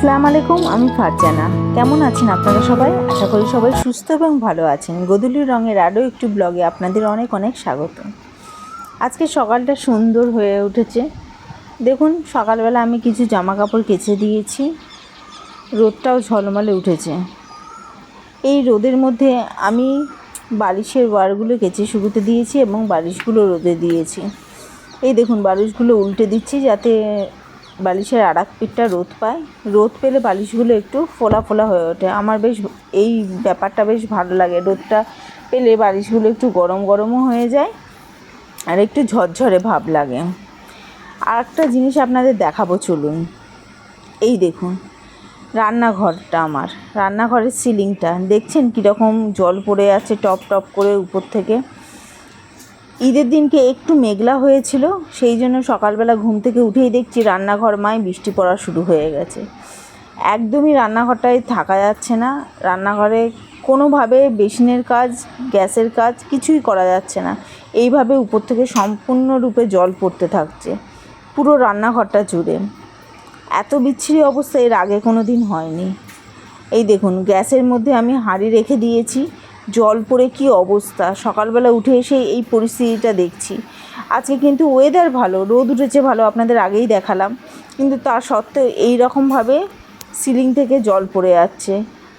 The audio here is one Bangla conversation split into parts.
আসসালামু আলাইকুম, আমি ফারজানা। কেমন আছেন আপনারা সবাই? আশা করি সবাই সুস্থ এবং ভালো আছেন। গোধূলির রঙের আরও একটি ব্লগে আপনাদের অনেক অনেক স্বাগত। আজকে সকালটা সুন্দর হয়ে উঠেছে। দেখুন, সকালবেলা আমি কিছু জামা কাপড় কেচে দিয়েছি। রোদটাও ঝলমলে উঠেছে। এই রোদের মধ্যে আমি বালিশের ওয়ারগুলো কেচে শুকোতে দিয়েছি এবং বালিশগুলো রোদে দিয়েছি। এই দেখুন, বালিশগুলো উল্টে দিচ্ছি যাতে বালিশের আর এক পিঠটা রোদ পায়। রোদ পেলে বালিশগুলো একটু ফোলা ফোলা হয়ে ওঠে। আমার বেশ এই ব্যাপারটা বেশ ভালো লাগে। রোদটা পেলে বালিশগুলো একটু গরম গরমও হয়ে যায় আর একটু ঝরঝরে ভাব লাগে। আর একটা জিনিস আপনাদের দেখাবো, চলুন। এই দেখুন, রান্নাঘরটা, আমার রান্নাঘরের সিলিংটা দেখছেন কীরকম জল পড়ে আছে টপ টপ করে উপর থেকে। ঈদের দিনকে একটু মেঘলা হয়েছিল, সেই জন্য সকালবেলা ঘুম থেকে উঠেই দেখছি রান্নাঘর মায় বৃষ্টি পড়া শুরু হয়ে গেছে। একদমই রান্নাঘরটায় থাকা যাচ্ছে না। রান্নাঘরে কোনোভাবে বেসিনের কাজ, গ্যাসের কাজ কিছুই করা যাচ্ছে না। এইভাবে উপর থেকে সম্পূর্ণরূপে জল পড়তে থাকছে পুরো রান্নাঘরটা জুড়ে। এত বিচ্ছিরি অবস্থা এর আগে কোনো দিন হয়নি। এই দেখুন, গ্যাসের মধ্যে আমি হাঁড়ি রেখে দিয়েছি, জল পড়ে কী অবস্থা। সকালবেলা উঠে এসে এই পরিস্থিতিটা দেখছি। আজকে কিন্তু ওয়েদার ভালো, রোদ উঠেছে ভালো, আপনাদের আগেই দেখালাম, কিন্তু তা সত্ত্বেও এই রকমভাবে সিলিং থেকে জল পড়ে যাচ্ছে।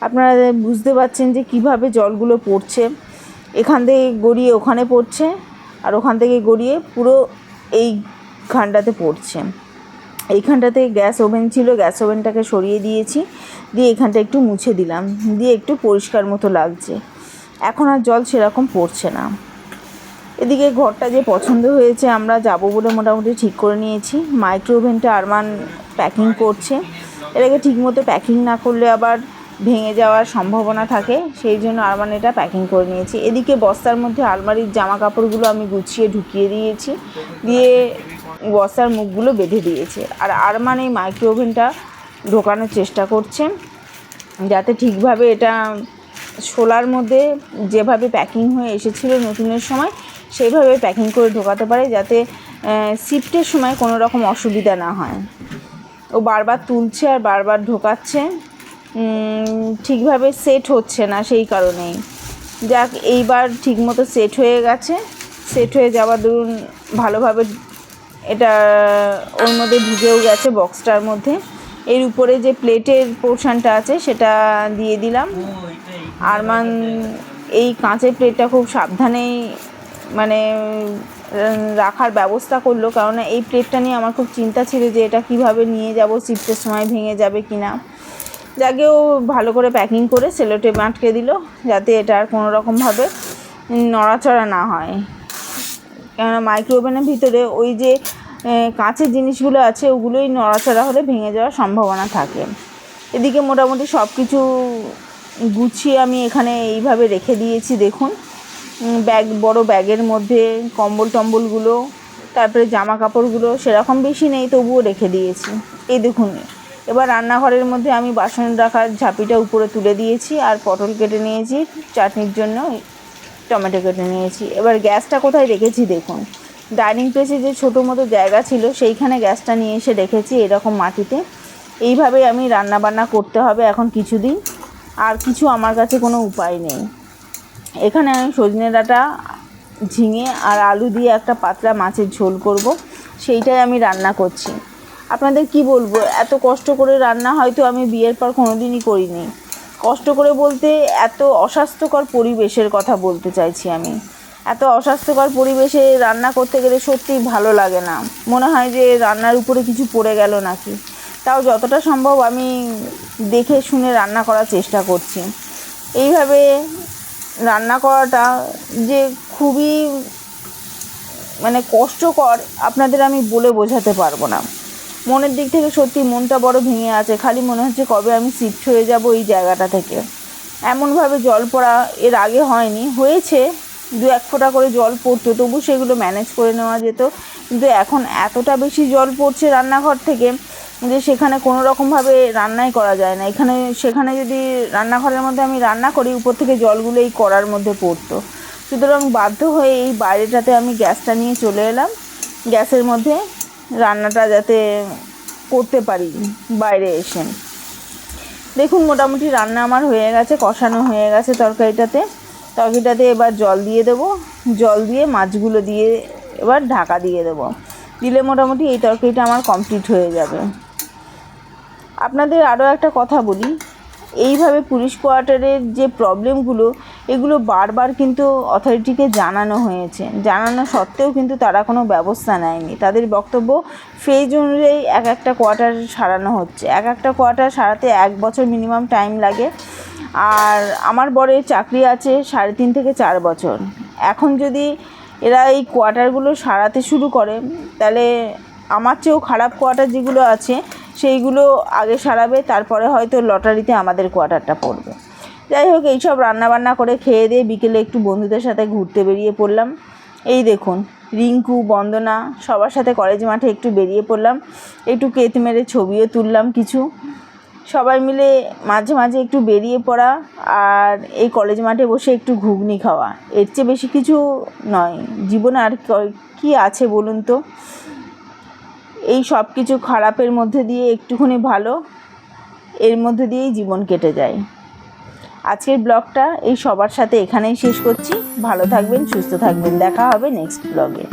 আপনারা বুঝতে পারছেন যে কিভাবে জলগুলো পড়ছে। এখান থেকে গড়িয়ে ওখানে পড়ছে আর ওখান থেকে গড়িয়ে পুরো এই খানটাতে পড়ছে। এইখানটাতে গ্যাস ওভেন ছিল, গ্যাস ওভেনটাকে সরিয়ে দিয়েছি, দিয়ে এখানটা একটু মুছে দিলাম, দিয়ে একটু পরিষ্কার মতো লাগছে। এখন আর জল সেরকম পড়ছে না। এদিকে ঘরটা যে পছন্দ হয়েছে, আমরা যাব বলে মোটামুটি ঠিক করে নিয়েছি। মাইক্রো ওভেনটা আরমান প্যাকিং করছে। এটাকে ঠিকমতো প্যাকিং না করলে আবার ভেঙে যাওয়ার সম্ভাবনা থাকে, সেই জন্য আরমান এটা প্যাকিং করে নিয়েছি। এদিকে বস্তার মধ্যে আলমারির জামা কাপড়গুলো আমি গুছিয়ে ঢুকিয়ে দিয়েছি, দিয়ে বস্তার মুখগুলো বেঁধে দিয়েছে। আর আরমান এই মাইক্রো ওভেনটা ঢোকানোর চেষ্টা করছে যাতে ঠিকভাবে এটা শোলার মধ্যে যেভাবে প্যাকিং হয়ে এসেছিল নতুনের সময় সেইভাবে প্যাকিং করে ঢোকাতে পারে, যাতে শিফটের সময় কোনো রকম অসুবিধা না হয়। ও বারবার তুলছে আর বারবার ঢোকাচ্ছে, ঠিকভাবে সেট হচ্ছে না, সেই কারণেই। যাক, এইবার ঠিকমতো সেট হয়ে গেছে। সেট হয়ে যাওয়ার দরুন ভালোভাবে এটা ওর মধ্যে ঢুকেও গেছে বক্সটার মধ্যে। এর উপরে যে প্লেটের পোর্শনটা আছে সেটা দিয়ে দিলাম। আরমান এই কাঁচের প্লেটটা খুব সাবধানেই মানে রাখার ব্যবস্থা করলো, কারণ এই প্লেটটা নিয়ে আমার খুব চিন্তা ছিল যে এটা কিভাবে নিয়ে যাব, শিফটের সময় ভেঙে যাবে কি না। যাকেও ভালো করে প্যাকিং করে সেলোটেপ আটকে দিল যাতে এটা আর কোনো রকমভাবে নড়াচড়া না হয়। কেননা মাইক্রো ওভেনের ভিতরে ওই যে কাঁচের জিনিসগুলো আছে ওগুলোই নড়াচড়া হলে ভেঙে যাওয়ার সম্ভাবনা থাকে। এদিকে মোটামুটি সব কিছু গুছিয়ে আমি এখানে এইভাবে রেখে দিয়েছি। দেখুন, ব্যাগ, বড় ব্যাগের মধ্যে কম্বল টম্বলগুলো, তারপরে জামা কাপড়গুলো সেরকম বেশি নেই, তবুও রেখে দিয়েছি। এই দেখুন, এবার রান্নাঘরের মধ্যে আমি বাসন রাখার ঝাঁপিটা উপরে তুলে দিয়েছি আর পটল কেটে নিয়েছি, চাটনির জন্য টমেটো কেটে নিয়েছি। এবার গ্যাসটা কোথায় রেখেছি দেখুন, ডাইনিং প্লেসে যে ছোটো মতো জায়গা ছিল সেইখানে গ্যাসটা নিয়ে এসে রেখেছি এরকম মাটিতে। এইভাবেই আমি রান্না বান্না করতে হবে এখন কিছুদিন, আর কিছু আমার কাছে কোনো উপায় নেই। এখানে আমি সজনে ডাঁটা, ঝিঙে আর আলু দিয়ে একটা পাতলা মাছের ঝোল করব, সেইটাই আমি রান্না করছি। আপনাদের কি বলবো, এত কষ্ট করে রান্না হয়তো আমি বিয়ের পর কোনো দিনই করিনি। কষ্ট করে বলতে এত অস্বাস্থ্যকর পরিবেশের কথা বলতে চাইছি আমি। এত অস্বাস্থ্যকর পরিবেশে রান্না করতে গেলে সত্যিই ভালো লাগে না, মনে হয় যে রান্নার উপরে কিছু পড়ে গেল নাকি। তাও যতটা সম্ভব আমি দেখে শুনে রান্না করার চেষ্টা করছি। এইভাবে রান্না করাটা যে খুবই মানে কষ্টকর আপনাদের আমি বলে বোঝাতে পারবো না। মনের দিক থেকে সত্যি মনটা বড় ভেঙে আছে, খালি মনে হচ্ছে কবে আমি শিফট হয়ে যাব এই জায়গাটা থেকে। এমনভাবে জল পড়া এর আগে হয়নি, হয়েছে 2-1 ফোঁটা করে জল পড়তো, তবু সেগুলো ম্যানেজ করে নেওয়া যেত। কিন্তু এখন এতটা বেশি জল পড়ছে রান্নাঘর থেকে যে সেখানে কোনো রকমভাবে রান্নাই করা যায় না। সেখানে যদি রান্নাঘরের মধ্যে আমি রান্না করি, উপর থেকে জলগুলো এই কড়ার মধ্যে পড়তো। সুতরাং বাধ্য হয়ে এই বাইরেটাতে আমি গ্যাসটা নিয়ে চলে এলাম, গ্যাসের মধ্যে রান্নাটা যাতে করতে পারি বাইরে এসে। দেখুন মোটামুটি রান্না আমার হয়ে গেছে, কষানো হয়ে গেছে তরকারিটাতে। এবার জল দিয়ে দেবো, জল দিয়ে মাছগুলো দিয়ে এবার ঢাকা দিয়ে দেবো। দিলে মোটামুটি এই তরকারিটা আমার কমপ্লিট হয়ে যাবে। আপনাদের আরও একটা কথা বলি, এইভাবে পুলিশ কোয়ার্টারের যে প্রবলেমগুলো, এগুলো বারবার কিন্তু অথরিটিকে জানানো হয়েছে, জানানো সত্ত্বেও কিন্তু তারা কোনো ব্যবস্থা নেয়নি। তাদের বক্তব্য ফেজ অনুযায়ী একটা কোয়ার্টার সারানো হচ্ছে, একটা কোয়ার্টার সারাতে 1 বছর মিনিমাম টাইম লাগে। আর আমার বরের চাকরি আছে 3.5 থেকে 4 বছর। এখন যদি এরা এই কোয়ার্টারগুলো সারাতে শুরু করে, তাহলে আমার চেয়েও খারাপ কোয়ার্টার যেগুলো আছে সেইগুলো আগে সারাবে, তারপরে হয়তো লটারিতে আমাদের কোয়ার্টারটা পড়বে। যাই হোক, এইসব রান্নাবান্না করে খেয়ে দিয়ে বিকেলে একটু বন্ধুদের সাথে ঘুরতে বেরিয়ে পড়লাম। এই দেখুন, রিঙ্কু, বন্দনা সবার সাথে কলেজ মাঠে একটু বেরিয়ে পড়লাম, একটু কেত মেরে ছবিও তুললাম কিছু। সবাই মিলে মাঝে মাঝে একটু বেরিয়ে পড়া আর এই কলেজ মাঠে বসে একটু ঘুগনি খাওয়া, এর চেয়ে বেশি কিছু নয় জীবনে। আর কি আছে বলুন তো? এই সব কিছু খারাপের মধ্যে দিয়ে একটুখানি ভালো, এর মধ্যে দিয়েই জীবন কেটে যায়। আজকের ব্লগটা এই সবার সাথে এখানেই শেষ করছি। ভালো থাকবেন, সুস্থ থাকবেন, দেখা হবে নেক্সট ব্লগে।